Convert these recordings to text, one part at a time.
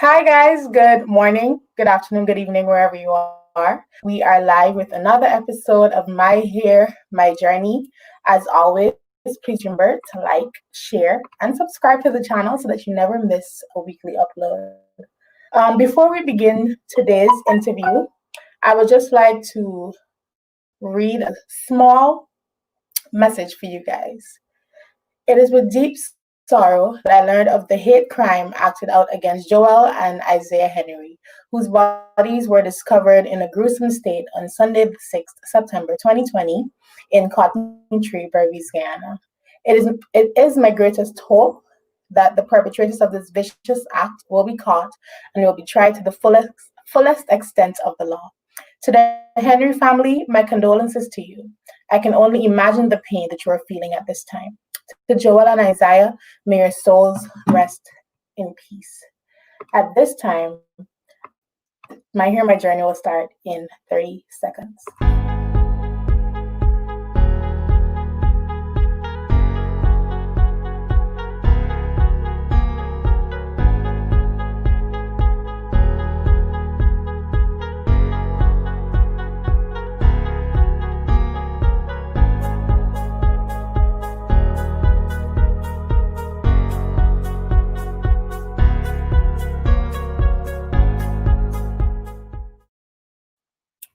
Hi, guys. Good morning, good afternoon, good evening, wherever you are. We are live with another episode of My Hair, My Journey. As always, please remember to like, share, and subscribe to the channel so that you never miss a weekly upload. Before we begin today's interview, I would just like to read a small message for you guys. It is with deep sorrow that I learned of the hate crime acted out against Joel and Isaiah Henry, whose bodies were discovered in a gruesome state on Sunday, the 6th September 2020, in Cotton Tree, Berbice, Guyana. It is my greatest hope that the perpetrators of this vicious act will be caught and will be tried to the fullest extent of the law. To the Henry family, my condolences to you. I can only imagine the pain that you are feeling at this time. To Joel and Isaiah, may your souls rest in peace. At this time, my Hair, My Journey will start in 30 seconds.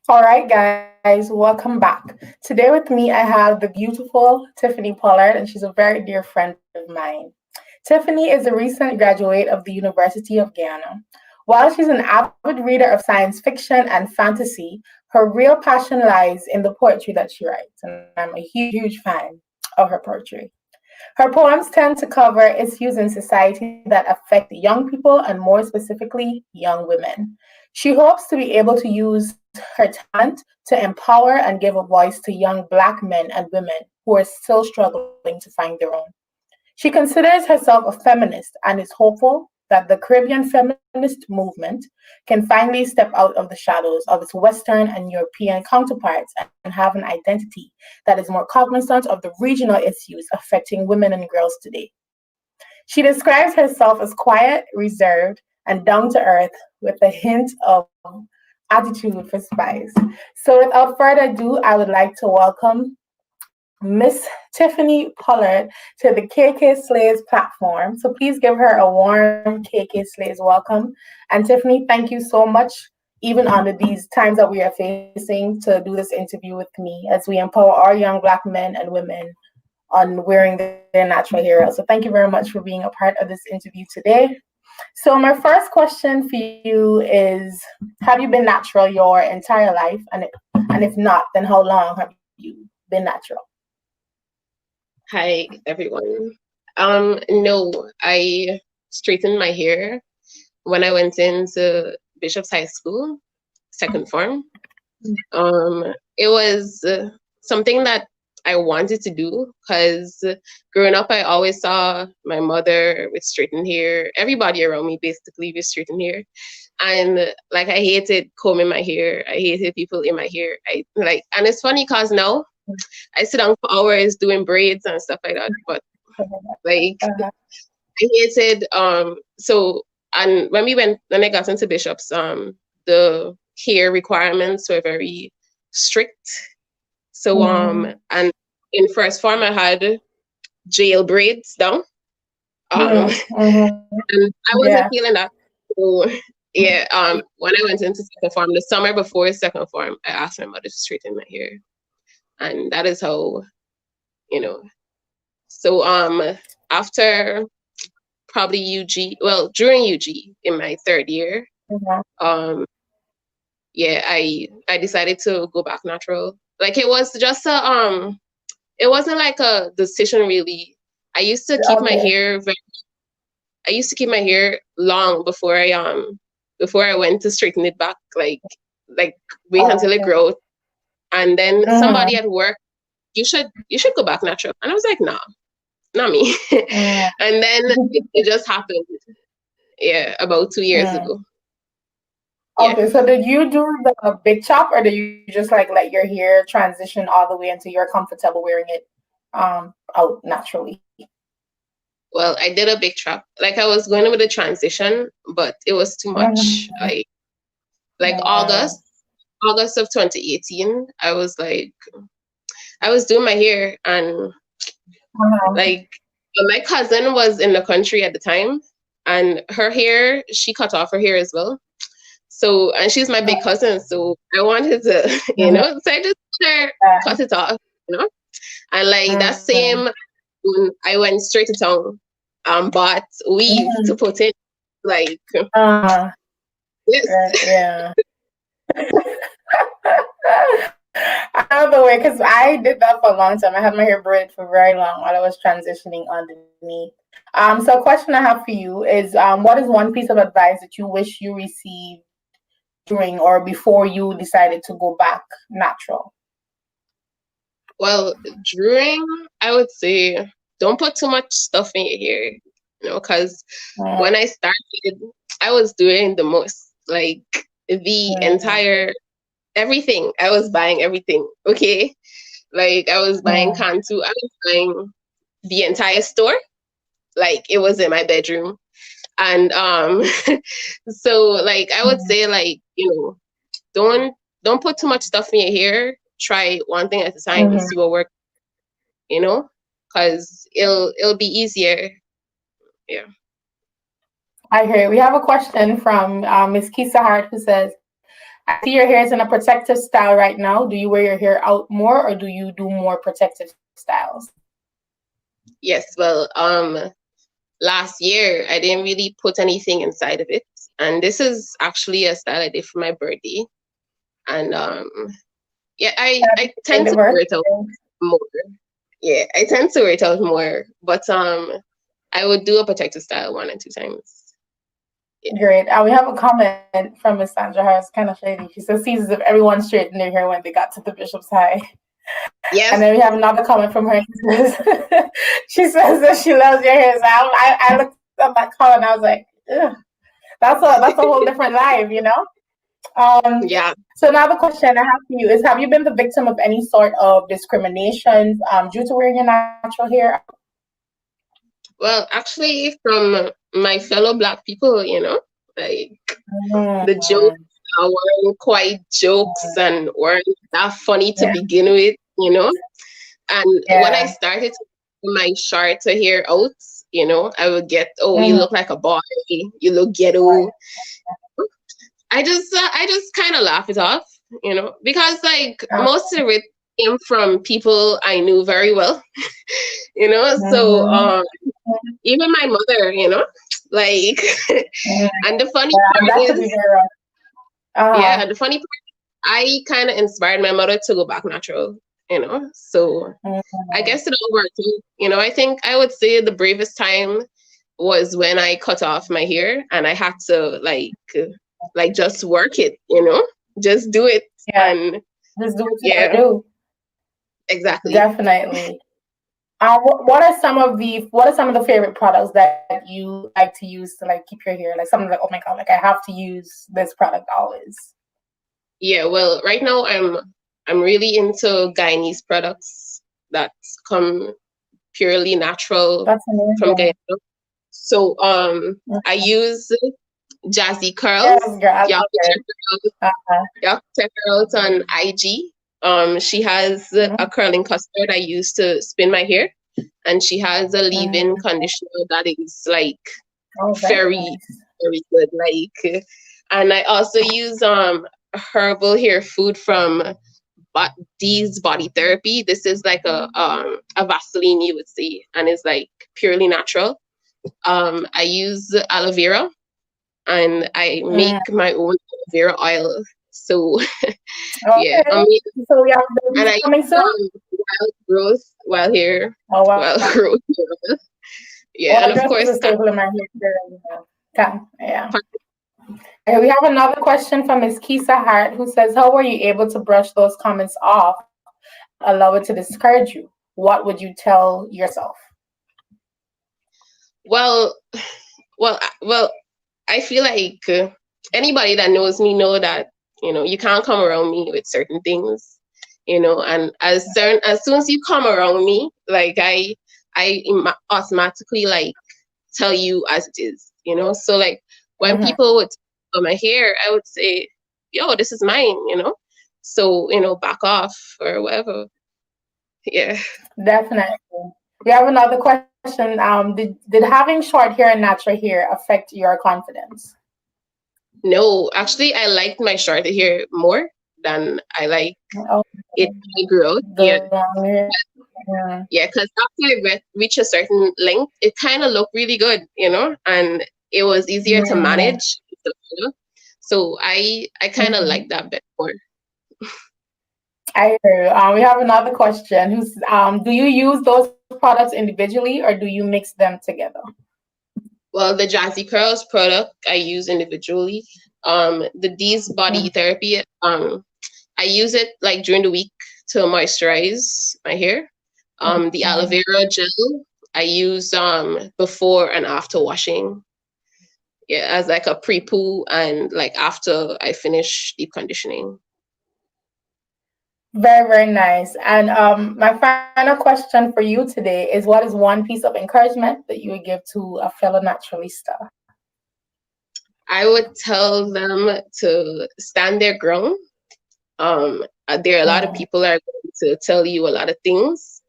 All right, guys, welcome back. Today with me, I have the beautiful Tiffany Pollard, and she's a very dear friend of mine. Tiffany is a recent graduate of the University of Guyana. While she's an avid reader of science fiction and fantasy, her real passion lies in the poetry that she writes, and I'm a huge fan of her poetry. Her poems tend to cover issues in society that affect young people and more specifically, young women. She hopes to be able to use her talent to empower and give a voice to young Black men and women who are still struggling to find their own. She considers herself a feminist and is hopeful that the Caribbean feminist movement can finally step out of the shadows of its Western and European counterparts and have an identity that is more cognizant of the regional issues affecting women and girls today. She describes herself as quiet, reserved, and down to earth with a hint of attitude for spice. So without further ado, I would like to welcome Miss Tiffany Pollard to the KayKaySlays platform. So please give her a warm KayKaySlays welcome. And Tiffany, thank you so much, even under these times that we are facing, to do this interview with me as we empower our young Black men and women on wearing their natural hair out. So thank you very much for being a part of this interview today. So my first question for you is, have you been natural your entire life? And if not, then how long have you been natural? Hi, everyone. No, I straightened my hair when I went into Bishop's High School, second form. It was something that I wanted to do because growing up, I always saw my mother with straightened hair. Everybody around me basically with straightened hair. And like, I hated combing my hair. I hated people in my hair. And it's funny because now I sit down for hours doing braids and stuff like that. But like, I hated, and when I got into Bishop's, the hair requirements were very strict. So, and in first form, I had jail braids down. And I wasn't feeling that. So, yeah, when I went into second form, the summer before second form, I asked my mother to straighten my hair. And that is how, So, after probably during UG in my third year, I decided to go back natural. Like, it was just it wasn't like a decision really. I used to keep my hair long before I went to straighten it back, like wait until it grows. And then somebody at work, you should go back natural. And I was like, nah, not me. And then it just happened. Yeah, about 2 years ago. Okay, so did you do the big chop, or did you just like let your hair transition all the way until you're comfortable wearing it out naturally? well, I did a big trap. Like I was going with the transition, but it was too much. Like August of 2018, I was doing my hair, and like my cousin was in the country at the time, and her hair, she cut off her hair as well. So, and she's my big cousin, so I wanted to, you know, so I just cut it off, you know, and like that same, I went straight to town, bought weave to put in, like, yes. Yeah. I know the way, because I did that for a long time. I had my hair braided for very long while I was transitioning underneath. So a question I have for you is, what is one piece of advice that you wish you received during or before you decided to go back natural? Well, during, I would say, don't put too much stuff in your hair, you know, because when I started, I was doing the most, like the entire everything. I was buying everything. Okay, like I was buying Cantu. I was buying the entire store. Like it was in my bedroom, and so like I would say, like, you know, don't put too much stuff in your hair. Try one thing at a time and see what works. You know, because it'll be easier. Yeah. I hear you. We have a question from Miss Kisa Hart, who says, I see your hair is in a protective style right now. Do you wear your hair out more, or do you do more protective styles? Yes, well, last year I didn't really put anything inside of it. And this is actually a style I did for my birthday. And yeah, I tend to wear it out more. Yeah, I tend to wear it out more. But I would do a protective style 1 and 2 times. Yeah. Great. We have a comment from Miss Sandra Harris, kind of shady. She says, seems as if everyone straightened their hair when they got to the Bishop's High. Yes. And then we have another comment from her. She says that she loves your hair. So I looked at that comment and I was like, ugh. That's a whole different life, you know? Yeah. So now the question I have for you is, have you been the victim of any sort of discrimination due to wearing your natural hair? Well, actually, from my fellow Black people, you know, like the jokes weren't quite jokes and weren't that funny to begin with, you know. And when I started to put my short hair out, you know, I would get, you look like a boy, you look ghetto. I just kind of laugh it off, you know, because like most of it came from people I knew very well, you know. So even my mother, you know, like, and the funny part is, the funny part, I kind of inspired my mother to go back natural, you know. So I guess it all worked. You know, I think I would say the bravest time was when I cut off my hair and I had to like just work it, you know, just do it. And just do what you gotta do. Exactly. Definitely. What are some of the favorite products that you like to use to like keep your hair, like something like, oh my god, like I have to use this product always? Yeah, well, right now I'm really into Guyanese products that come purely natural from Guyana. So I use Jazzy Curls. Y'all check her out on IG. She has a curling custard I use to spin my hair, and she has a leave-in conditioner that is like very good. Like, and I also use herbal hair food from D's Body Therapy. This is like a Vaseline, you would say, and it's like purely natural. I use aloe vera, and I make my own aloe vera oil. So yeah, so we have and I use wild growth while here. Wild growth. Yeah, and of course, and we have another question from Ms. Kisa Hart, who says, how were you able to brush those comments off, allow it to discourage you? What would you tell yourself? Well, I feel like anybody that knows me know that, you know, you can't come around me with certain things, you know, and as soon as you come around me, like I automatically like tell you as it is, you know? So like when Mm-hmm. people would talk about my hair, I would say, yo, this is mine, you know? So, you know, back off or whatever. Yeah. Definitely. We have another question. Did having short hair and natural hair affect your confidence? No, actually, I liked my short hair more than I like Oh, it when I grew out. Yeah. the long hair. Yeah. Yeah, because after I reach a certain length, it kind of looked really good, you know, and it was easier to Mm-hmm. manage. You know? So I kind of Mm-hmm. like that bit more. I hear you. We have another question. Who's do you use those products individually or do you mix them together? Well, the Jazzy Curls product I use individually. The D's Body Therapy, I use it like during the week to moisturize my hair. The aloe Mm-hmm. vera gel I use before and after washing. Yeah, as like a pre-poo and like after I finish deep conditioning. Very, very nice. And my final question for you today is what is one piece of encouragement that you would give to a fellow naturalista? I would tell them to stand their ground. There are a lot of Mm, people that are going to tell you a lot of things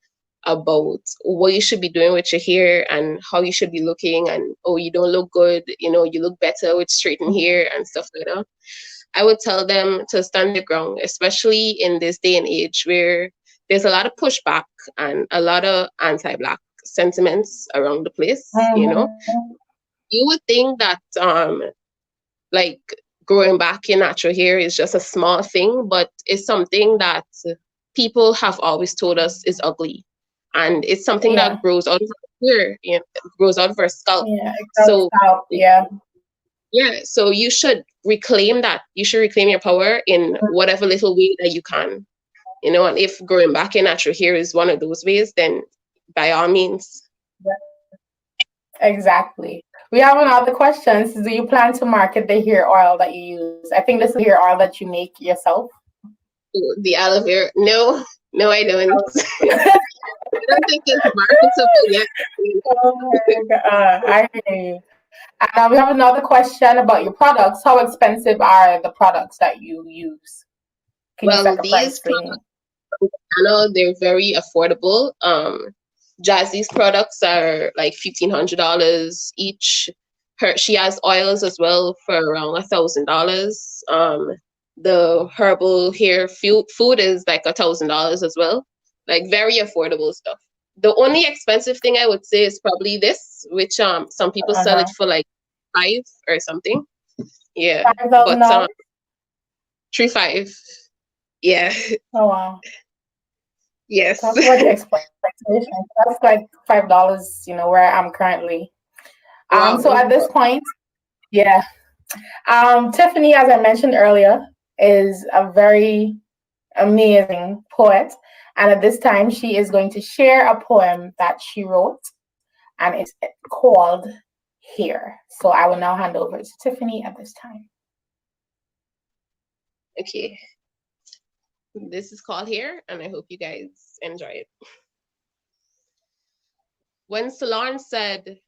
about what you should be doing with your hair and how you should be looking, and oh, you don't look good, you know, you look better with straightened hair and stuff like that. I would tell them to stand their ground, especially in this day and age where there's a lot of pushback and a lot of anti-black sentiments around the place, you know. mhm. You would think that like growing back your natural hair is just a small thing, but it's something that people have always told us is ugly. And it's something Yeah, that grows out of our hair, you know, grows out of our scalp. yeah, it goes So out. Yeah. yeah, so you should reclaim that. You should reclaim your power in whatever little way that you can. You know, and if growing back your natural hair is one of those ways, then by all means. Exactly. We have another question. Do you plan to market the hair oil that you use? I think this is hair oil that you make yourself. The aloe vera. No, no, I don't. I don't think it's marketable yet. Oh my God. I hear you. And we have another question about your products. How expensive are the products that you use? Can you Well, set a these price for products, me? I know they're very affordable. Jazzy's products are like $1,500 each. She has oils as well for around $1,000. The herbal hair food is like $1,000 as well. Like very affordable stuff. The only expensive thing I would say is probably this, which some people sell it Uh-huh. for like five or something. Yeah, Five thousand but dollars. 3 5. Yeah. Oh wow. Yes. Talk about the expectation. That's like $5, where I'm currently. So Wow. at this point, yeah. Tiffany, as I mentioned earlier, is a very amazing poet. And at this time, she is going to share a poem that she wrote, and it's called Here. So I will now hand over to Tiffany at this time. Okay. This is called Here, and I hope you guys enjoy it. When Solange said,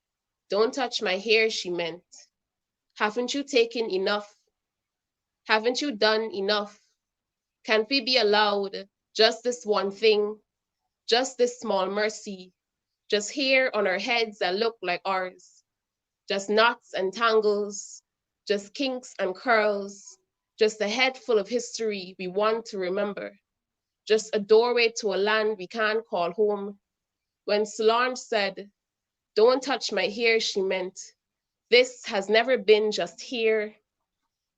"Don't touch my hair," she meant, haven't you taken enough? Haven't you done enough? Can't we be allowed just this one thing, just this small mercy, just hair on our heads that look like ours, just knots and tangles, just kinks and curls, just a head full of history we want to remember, just a doorway to a land we can't call home. When Solange said, "Don't touch my hair," she meant, this has never been just here.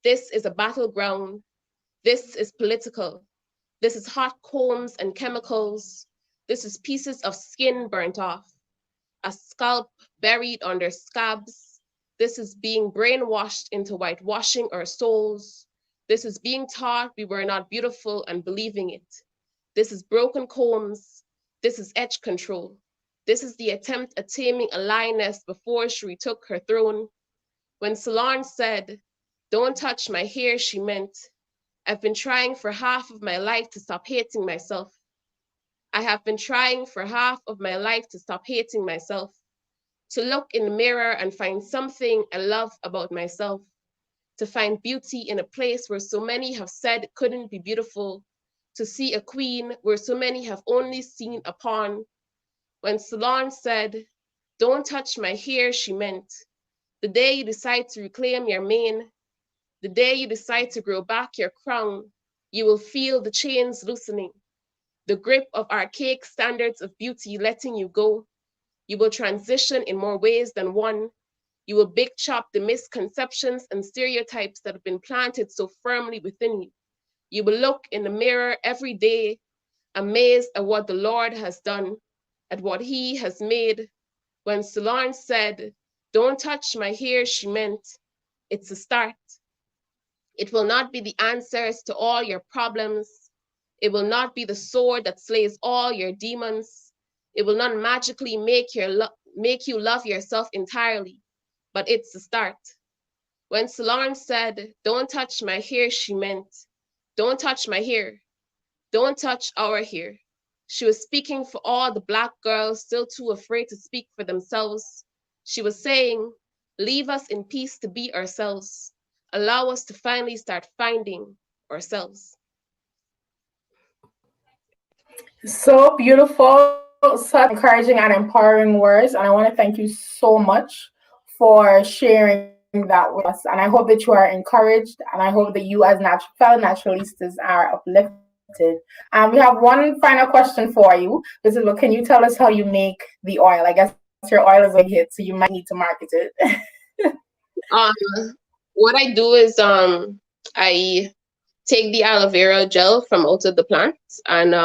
This is a battleground. This is political. This is hot combs and chemicals. This is pieces of skin burnt off, a scalp buried under scabs. This is being brainwashed into whitewashing our souls. This is being taught we were not beautiful and believing it. This is broken combs. This is edge control. This is the attempt at taming a lioness before she retook her throne. When Solange said, "Don't touch my hair," she meant, I've been trying for half of my life to stop hating myself. I have been trying for half of my life to stop hating myself. to look in the mirror and find something I love about myself, to find beauty in a place where so many have said it couldn't be beautiful, to see a queen where so many have only seen a pawn. When Solange said, "Don't touch my hair," she meant, the day you decide to reclaim your mane, the day you decide to grow back your crown, you will feel the chains loosening, the grip of archaic standards of beauty letting you go. You will transition in more ways than one. You will big chop the misconceptions and stereotypes that have been planted so firmly within you. You will look in the mirror every day, amazed at what the Lord has done, at what He has made. When Solange said, "Don't touch my hair," she meant, it's a start. It will not be the answers to all your problems. It will not be the sword that slays all your demons. It will not magically make you love yourself entirely, but it's the start. When Solange said, "Don't touch my hair," she meant, don't touch my hair. Don't touch our hair. She was speaking for all the Black girls still too afraid to speak for themselves. She was saying, leave us in peace to be ourselves. Allow us to finally start finding ourselves. So beautiful, such encouraging and empowering words. And I want to thank you so much for sharing that with us. And I hope that you are encouraged. And I hope that you, as fellow naturalistas, are uplifted. We have one final question for you. This is, can you tell us how you make the oil? I guess your oil is a hit, so you might need to market it. What I do is I take the aloe vera gel from out of the plant, and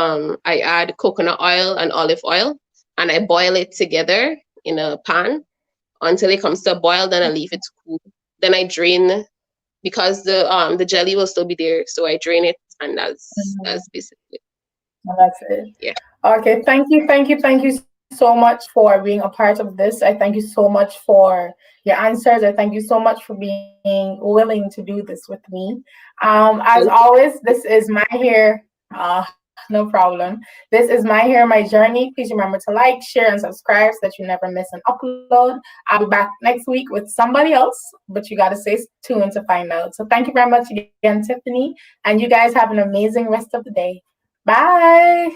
I add coconut oil and olive oil, and I boil it together in a pan until it comes to a boil. Then I leave it to cool. Then I drain, because the jelly will still be there, so I drain it, and that's basically it. That's it. Yeah. Okay. Thank you so much for being a part of this. I thank you so much for your answers. I thank you so much for being willing to do this with me. As always, this is my hair. No problem. This is my hair, my journey. Please remember to like, share, and subscribe so that you never miss an upload. I'll be back next week with somebody else, but you got to stay tuned to find out. So thank you very much again, Tiffany. And you guys have an amazing rest of the day. Bye.